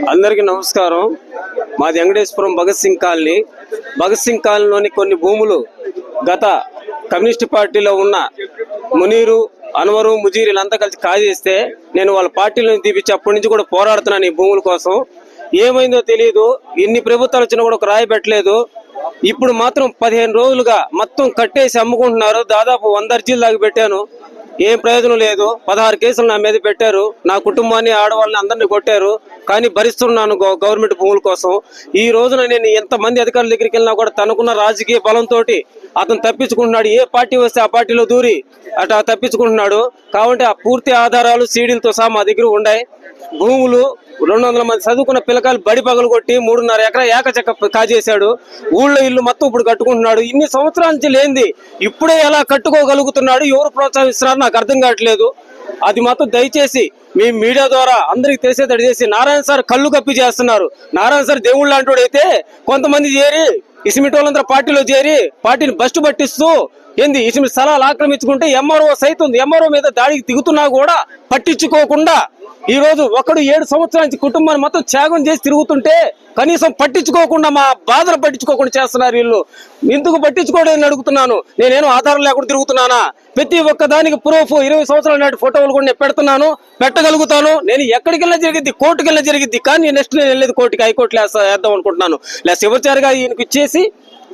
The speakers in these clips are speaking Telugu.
అందరికీ నమస్కారం. మాది వెంకటేశ్వరం భగత్ సింగ్ కాలనీ. భగత్ సింగ్ కాలనీలోని కొన్ని భూములు గత కమ్యూనిస్ట్ పార్టీలో ఉన్న మునీరు, అన్వరు, ముజీరీలంతా కలిసి కాజేస్తే నేను వాళ్ళ పార్టీలను తీపిచ్చి అప్పటి నుంచి కూడా పోరాడుతున్నాను ఈ భూముల కోసం. ఏమైందో తెలియదు, ఇన్ని ప్రభుత్వాలు వచ్చినా కూడా ఒక రాయి పెట్టలేదు. ఇప్పుడు మాత్రం 15 రోజులుగా మొత్తం కట్టేసి అమ్ముకుంటున్నారు. దాదాపు 100 అర్జీలు దాకా పెట్టాను, ఏం ప్రయోజనం లేదు. 16 కేసులు నా మీద పెట్టారు. నా కుటుంబాన్ని, ఆడవాళ్ళని అందరినీ కొట్టారు. కానీ భరిస్తున్నాను గవర్నమెంట్ భూముల కోసం. ఈ రోజున నేను ఎంతమంది అధికారుల దగ్గరికి వెళ్ళినా కూడా తనకున్న రాజకీయ బలంతో అతను తప్పించుకుంటున్నాడు. ఏ పార్టీ వస్తే ఆ పార్టీలో దూరి అట్లా తప్పించుకుంటున్నాడు. కాబట్టి ఆ పూర్తి ఆధారాలు సీడీలతో సహా మా దగ్గర ఉన్నాయి. భూములు 200 మంది చదువుకున్న పిల్లకాయలు బడి పగలు కొట్టి 3.5 ఎకరా ఏకచక్క కాజేశాడు. ఊళ్ళో ఇల్లు మొత్తం ఇప్పుడు కట్టుకుంటున్నాడు. ఇన్ని సంవత్సరాల నుంచి లేనిది ఇప్పుడే ఎలా కట్టుకోగలుగుతున్నాడు? ఎవరు ప్రోత్సహిస్తున్నారు నాకు అర్థం కావట్లేదు. అది మాత్రం దయచేసి మీ మీడియా ద్వారా అందరికి తెలిసేటట్టు చేసి, నారాయణ సార్ కళ్ళు కప్పి చేస్తున్నారు. నారాయణ సార్ దేవుళ్ళు లాంటి అయితే కొంతమంది చేరి ఇసిమిటి వాళ్ళందరూ పార్టీలో చేరి పార్టీని బస్టు పట్టిస్తూ ఏంది ఇసిమి స్థలాలు ఆక్రమించుకుంటే ఎంఆర్ఓ సైతం ఎంఆర్ఓ మీద దాడికి దిగుతున్నా కూడా పట్టించుకోకుండా ఈ రోజు ఒకడు 7 సంవత్సరాల నుంచి కుటుంబాన్ని మొత్తం త్యాగం చేసి తిరుగుతుంటే కనీసం పట్టించుకోకుండా, మా బాధను పట్టించుకోకుండా చేస్తున్నారు వీళ్ళు. ఎందుకు పట్టించుకోవడం అడుగుతున్నాను. నేనేమో ఆధారం లేకుండా తిరుగుతున్నానా? ప్రతి ఒక్క దానికి ప్రూఫ్ 20 సంవత్సరాల నాటి ఫోటోలు కూడా నేను పెడుతున్నాను, పెట్టగలుగుతాను. నేను ఎక్కడికి వెళ్ళినా జరిగిద్ది, కోర్టుకి వెళ్ళినా జరిగిద్ది. కానీ నెక్స్ట్ నేను వెళ్ళేది కోర్టుకి, హైకోర్టులో వేద్దాం అనుకుంటున్నాను. లేదా శివచారిగా ఈయనకి ఇచ్చేసి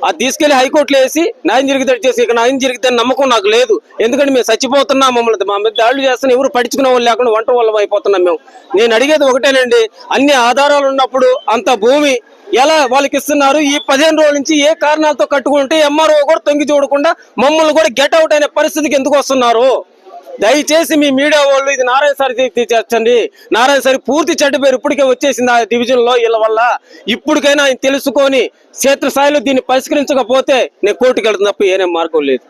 అది తీసుకెళ్లి హైకోర్టులో వేసి న్యాయం జరిగితే చేసి, ఇక్కడ న్యాయం జరిగితే నమ్మకం నాకు లేదు. ఎందుకంటే మేము చచ్చిపోతున్నాం, మమ్మల్ని మా మీద దాడులు చేస్తున్నా, ఎవరు పట్టించుకునే వాళ్ళు లేకుండా వంట వాళ్ళం అయిపోతున్నాం మేము. నేను అడిగేది ఒకటేనండి, అన్ని ఆధారాలు ఉన్నప్పుడు అంత భూమి ఎలా వాళ్ళకి ఇస్తున్నారు? ఈ 15 రోజుల నుంచి ఏ కారణాలతో కట్టుకుంటే ఎంఆర్ఓ కూడా తొంగి చూడకుండా మమ్మల్ని కూడా గెట్ అవుట్ అనే పరిస్థితికి ఎందుకు వస్తున్నారు? దయచేసి మీ మీడియా వాళ్ళు ఇది నారాయణ సార్ చేర్చండి. నారాయణ సార్ పూర్తి చెడ్డ పేరు ఇప్పటికే వచ్చేసింది ఆ డివిజన్ లో. వీళ్ళ వల్ల ఇప్పటికైనా ఆయన తెలుసుకొని క్షేత్రస్థాయిలో దీన్ని పరిష్కరించకపోతే నేను కోర్టుకు వెళ్తున్న తప్ప ఏనేం మార్గం లేదు.